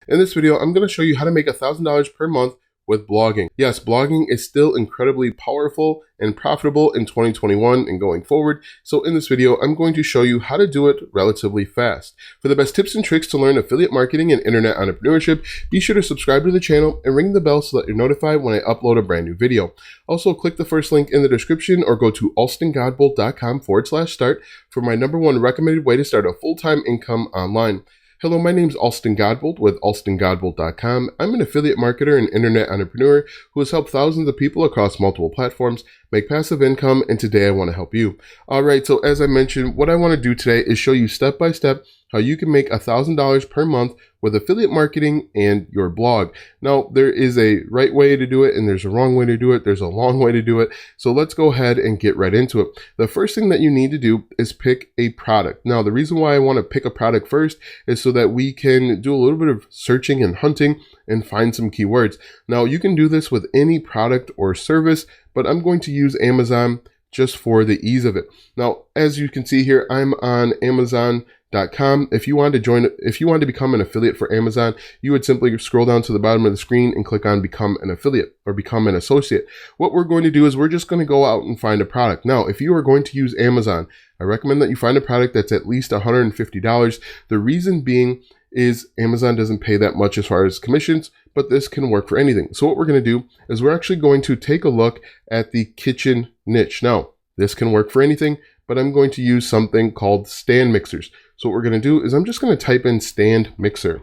In this video, I'm going to show you how to make $1,000 per month with blogging. Yes, blogging is still incredibly powerful and profitable in 2021 and going forward. So in this video, I'm going to show you how to do it relatively fast. For the best tips and tricks to learn affiliate marketing and internet entrepreneurship, be sure to subscribe to the channel and ring the bell so that you're notified when I upload a brand new video. Also, click the first link in the description or go to alstongodbolt.com/start for my #1 recommended way to start a full-time income online. Hello, my name is Alston Godbolt with alstongodbolt.com. I'm an affiliate marketer and internet entrepreneur who has helped thousands of people across multiple platforms make passive income, and today I want to help you. All right, so as I mentioned, what I want to do today is show you step by step how you can make $1,000 per month with affiliate marketing and your blog. Now, there is a right way to do it and there's a wrong way to do it. There's a long way to do it. So let's go ahead and get right into it. The first thing that you need to do is pick a product. Now, the reason why I want to pick a product first is so that we can do a little bit of searching and hunting and find some keywords. Now, you can do this with any product or service, but I'm going to use Amazon just for the ease of it. Now, as you can see here, I'm on Amazon.com. If you wanted to become an affiliate for Amazon, you would simply scroll down to the bottom of the screen and click on become an affiliate or become an associate. What we're going to do is we're just going to go out and find a product. Now, if you are going to use Amazon, I recommend that you find a product that's at least $150. The reason being is Amazon doesn't pay that much as far as commissions, but this can work for anything. So what we're going to do is we're actually going to take a look at the kitchen niche. Now, this can work for anything, but I'm going to use something called stand mixers. So what we're going to do is I'm just going to type in stand mixer.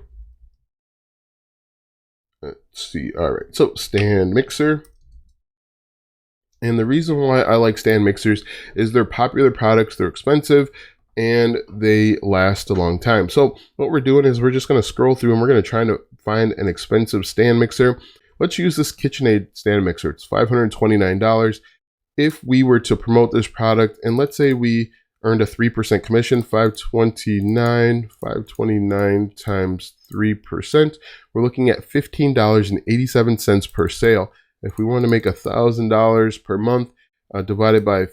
Let's see. All right. So stand mixer. And the reason why I like stand mixers is they're popular products, they're expensive, and they last a long time. So what we're doing is we're just going to scroll through and we're going to try to find an expensive stand mixer. Let's use this KitchenAid stand mixer. It's $529. If we were to promote this product, and let's say we earned a 3% commission, 529 times 3%, we're looking at $15.87 per sale. If we want to make $1,000 per month, divided by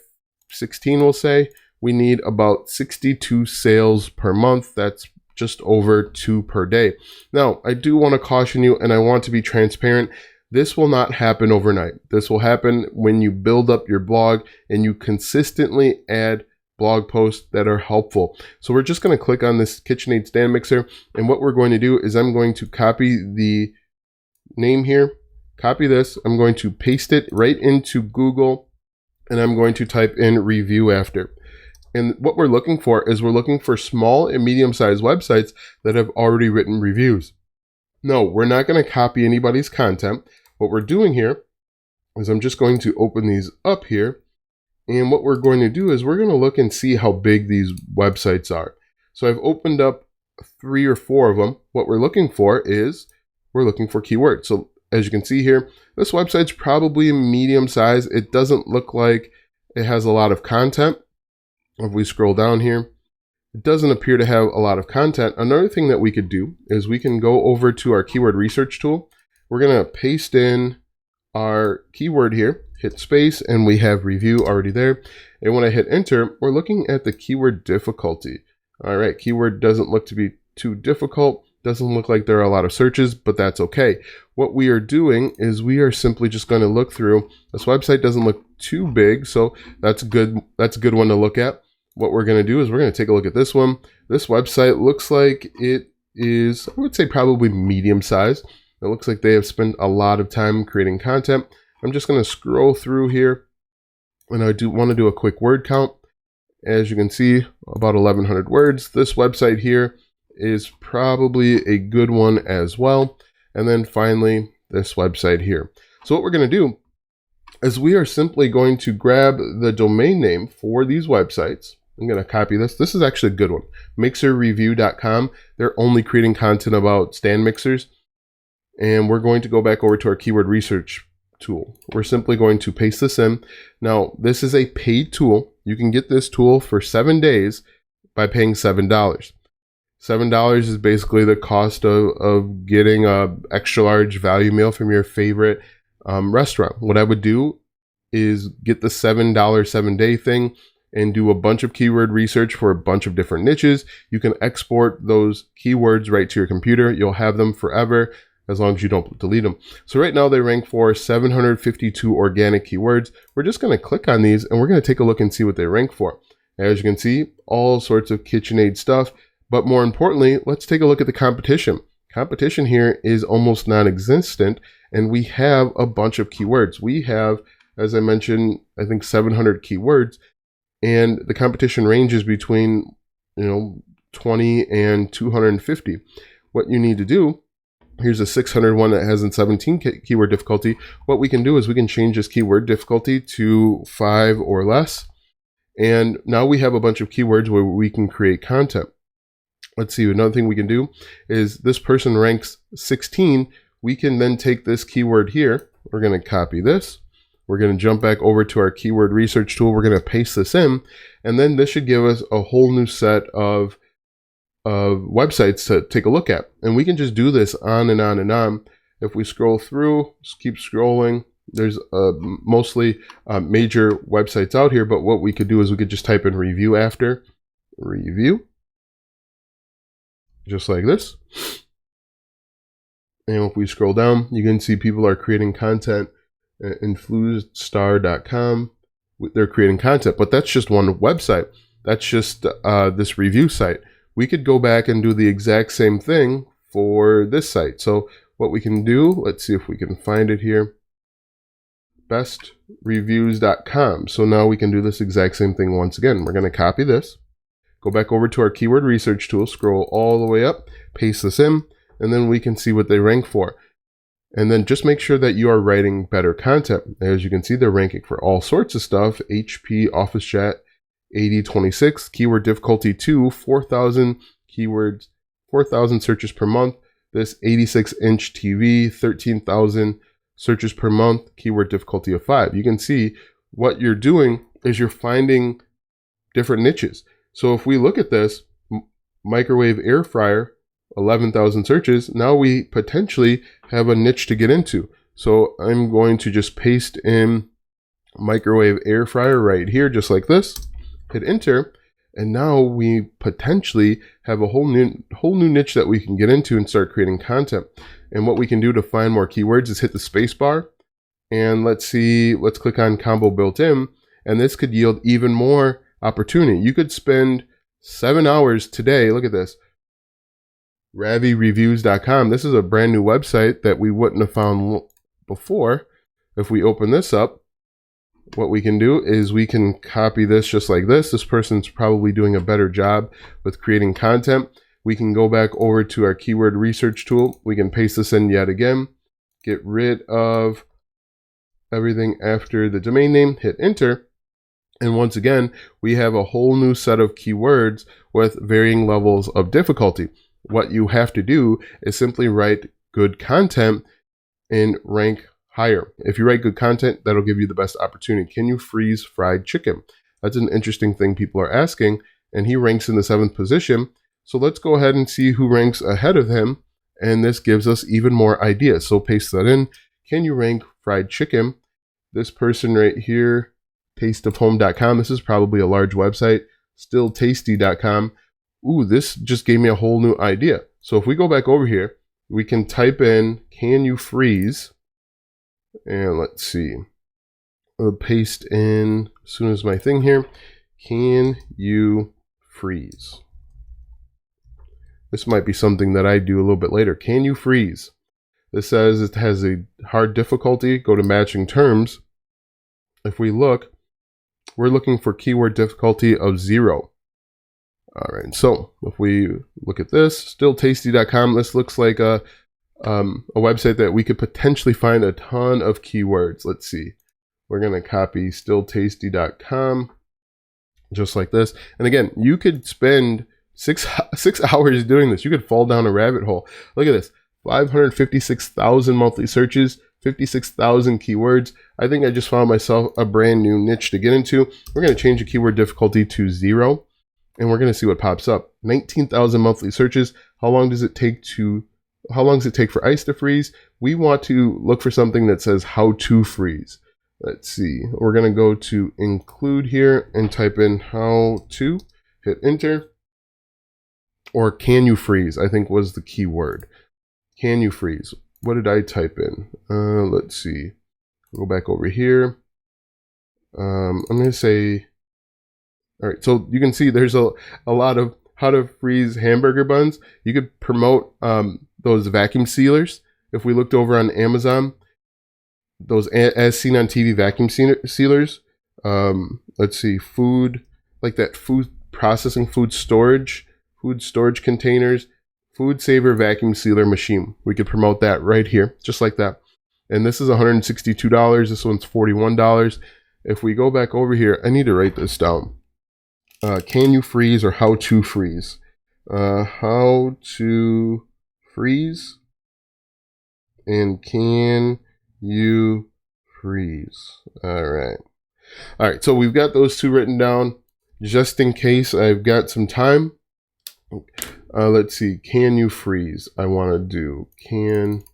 16, we'll say, we need about 62 sales per month. That's just over 2 per day. Now, I do want to caution you, and I want to be transparent. This will not happen overnight. This will happen when you build up your blog and you consistently add blog posts that are helpful. So we're just going to click on this KitchenAid stand mixer. And what we're going to do is I'm going to copy the name here, copy this. I'm going to paste it right into Google, and I'm going to type in review after. And what we're looking for is we're looking for small and medium-sized websites that have already written reviews. No, we're not going to copy anybody's content. What we're doing here is I'm just going to open these up here. And what we're going to do is we're going to look and see how big these websites are. So I've opened up 3 or 4 of them. What we're looking for is we're looking for keywords. So as you can see here, this website's probably medium size. It doesn't look like it has a lot of content. If we scroll down here, it doesn't appear to have a lot of content. Another thing that we could do is we can go over to our keyword research tool. We're going to paste in our keyword here, hit space, and we have review already there. And when I hit enter, we're looking at the keyword difficulty. All right, keyword doesn't look to be too difficult. Doesn't look like there are a lot of searches, but that's okay. What we are doing is we are simply just going to look through. This website doesn't look too big, so that's good. That's a good one to look at. What we're going to do is we're going to take a look at this one. This website looks like it is, I would say, probably medium size. It looks like they have spent a lot of time creating content. I'm just going to scroll through here, and I do want to do a quick word count. As you can see, about 1,100 words. This website here is probably a good one as well. And then finally, this website here. So what we're going to do is we are simply going to grab the domain name for these websites. I'm going to copy this. This is actually a good one. Mixerreview.com. They're only creating content about stand mixers. And we're going to go back over to our keyword research tool. We're simply going to paste this in. Now, this is a paid tool. You can get this tool for 7 days by paying $7. $7 is basically the cost of getting a extra large value meal from your favorite restaurant. What I would do is get the $7 7-day thing, and do a bunch of keyword research for a bunch of different niches. You can export those keywords right to your computer. You'll have them forever as long as you don't delete them. So right now they rank for 752 organic keywords. We're just going to click on these and we're going to take a look and see what they rank for. As you can see, all sorts of KitchenAid stuff. But more importantly, let's take a look at the competition. Competition here is almost non-existent, and we have a bunch of keywords. We have, as I mentioned, I think 700 keywords, and the competition ranges between 20 and 250. What you need to do, here's a 600 one that has a 17 keyword difficulty. What we can do is we can change this keyword difficulty to 5 or less, and now we have a bunch of keywords where we can create content. Let's see, another thing we can do is this person ranks 16. We can then take this keyword here. We're going to copy this. We're going to jump back over to our keyword research tool. We're going to paste this in, and then this should give us a whole new set of websites to take a look at. And we can just do this on and on and on. If we scroll through, just keep scrolling. There's mostly major websites out here, but what we could do is we could just type in review after review. Just like this. And if we scroll down, you can see people are creating content. Influedstar.com, they're creating content, but that's just one website. That's just this review site. We could go back and do the exact same thing for this site. So what we can do, let's see if we can find it here. Bestreviews.com. So now we can do this exact same thing once again. We're going to copy this. Go back over to our keyword research tool, scroll all the way up, paste this in, and then we can see what they rank for. And then just make sure that you are writing better content. As you can see, they're ranking for all sorts of stuff. HP, Office Chat, 8026, keyword difficulty 2, 4,000 keywords, 4,000 searches per month. This 86-inch TV, 13,000 searches per month, keyword difficulty of 5. You can see what you're doing is you're finding different niches. So if we look at this, microwave air fryer, 11,000 searches, now we potentially have a niche to get into. So I'm going to just paste in microwave air fryer right here, just like this, hit enter, and now we potentially have a whole new niche that we can get into and start creating content. And what we can do to find more keywords is hit the space bar, and let's click on combo built in, and this could yield even more opportunity. You could spend 7 hours today. Look at this. RaviReviews.com. This is a brand new website that we wouldn't have found before. If we open this up, what we can do is we can copy this just like this. This person's probably doing a better job with creating content. We can go back over to our keyword research tool. We can paste this in yet again. Get rid of everything after the domain name, hit enter. And once again, we have a whole new set of keywords with varying levels of difficulty. What you have to do is simply write good content and rank higher. If you write good content, that'll give you the best opportunity. Can you freeze fried chicken? That's an interesting thing people are asking, and he ranks in the 7th position. So let's go ahead and see who ranks ahead of him, and this gives us even more ideas. So paste that in. Can you rank fried chicken? This person right here, tasteofhome.com. This is probably a large website. Stilltasty.com. Ooh, this just gave me a whole new idea. So if we go back over here, we can type in, can you freeze? And let's see. I'll paste in as soon as my thing here. Can you freeze? This might be something that I do a little bit later. Can you freeze? This says it has a hard difficulty. Go to matching terms. If we look, we're looking for keyword difficulty of 0. All right, so if we look at this, stilltasty.com, this looks like a website that we could potentially find a ton of keywords. Let's see. We're going to copy stilltasty.com just like this. And again, you could spend six hours doing this. You could fall down a rabbit hole. Look at this. 556,000 monthly searches, 56,000 keywords. I think I just found myself a brand new niche to get into. We're going to change the keyword difficulty to 0, and we're going to see what pops up. 19,000 monthly searches. How long does it take for ice to freeze? We want to look for something that says how to freeze. let's see, we're going to go to include here and type in how to, hit enter, or can you freeze, I think was the key word. Can you freeze? What did I type in? Let's see, go back over here. I'm going to say, all right, so you can see there's a lot of how to freeze hamburger buns. You could promote those vacuum sealers. If we looked over on Amazon, those as seen on TV vacuum sealers, let's see, food, like that food processing, food storage containers, food saver vacuum sealer machine. We could promote that right here, just like that. And this is $162. This one's $41. If we go back over here, I need to write this down. Can you freeze, or how to freeze? How to freeze and can you freeze? All right, so we've got those two written down just in case I've got some time. Let's see, can you freeze? I want to do can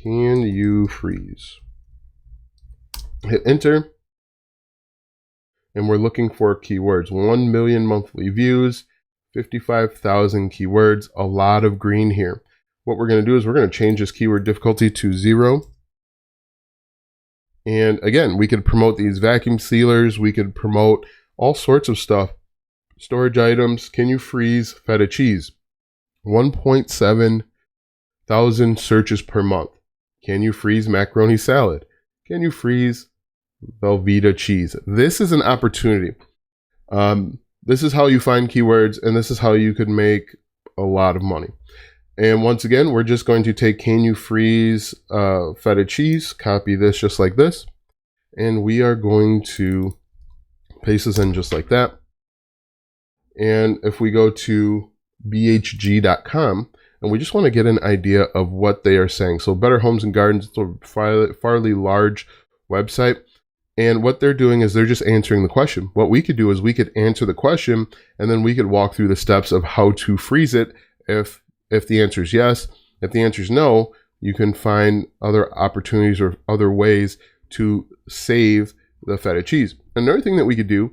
you freeze? Hit enter. And we're looking for keywords. 1 million monthly views, 55,000 keywords, a lot of green here. What we're going to do is we're going to change this keyword difficulty to 0. And again, we could promote these vacuum sealers. We could promote all sorts of stuff. Storage items. Can you freeze feta cheese? 1.7 thousand searches per month. Can you freeze macaroni salad? Can you freeze Velveeta cheese? This is an opportunity. This is how you find keywords, and this is how you could make a lot of money. And once again, we're just going to take can you freeze feta cheese, copy this just like this, and we are going to paste this in just like that. And if we go to bhg.com, and we just want to get an idea of what they are saying. So Better Homes and Gardens, it's a fairly large website. And what they're doing is they're just answering the question. What we could do is we could answer the question, and then we could walk through the steps of how to freeze it if the answer is yes. If the answer is no, you can find other opportunities or other ways to save the feta cheese. Another thing that we could do,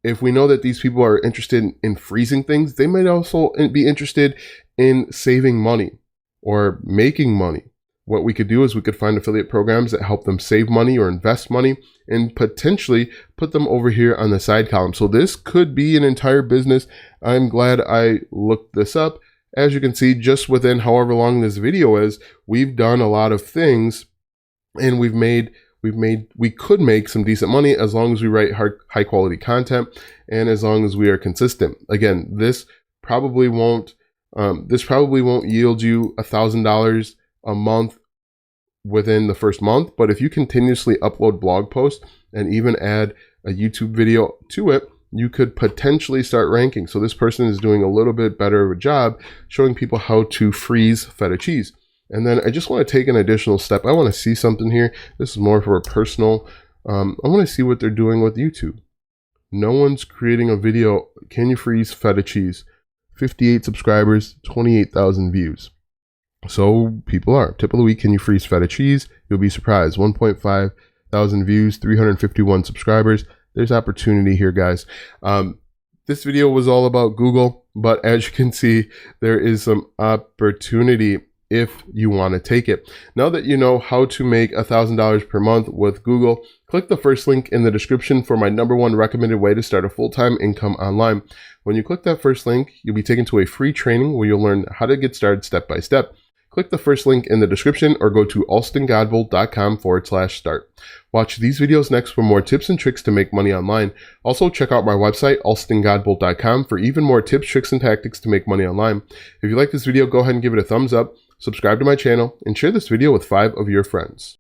if we know that these people are interested in freezing things, they might also be interested in saving money or making money. What we could do is we could find affiliate programs that help them save money or invest money and potentially put them over here on the side column. So this could be an entire business. I'm glad I looked this up. As you can see, just within however long this video is, we've done a lot of things, and we could make some decent money as long as we write high quality content and as long as we are consistent. Again, this probably won't yield you $1,000 a month within the first month, but if you continuously upload blog posts and even add a YouTube video to it, you could potentially start ranking. So this person is doing a little bit better of a job showing people how to freeze feta cheese. And then I just want to take an additional step. I want to see something here. This is more for a personal. I want to see what they're doing with YouTube. No one's creating a video. Can you freeze feta cheese? 58 subscribers, 28,000 views. So people are. Tip of the week, can you freeze feta cheese? You'll be surprised. 1.5 thousand views, 351 subscribers. There's opportunity here, guys. This video was all about Google, but as you can see, there is some opportunity if you want to take it. Now that you know how to make $1,000 per month with Google, click the first link in the description for my #1 recommended way to start a full-time income online. When you click that first link, you'll be taken to a free training where you'll learn how to get started step by step. Click the first link in the description or go to alstongodbold.com/start. Watch these videos next for more tips and tricks to make money online. Also, check out my website, alstongodbold.com, for even more tips, tricks, and tactics to make money online. If you like this video, go ahead and give it a thumbs up, subscribe to my channel, and share this video with 5 of your friends.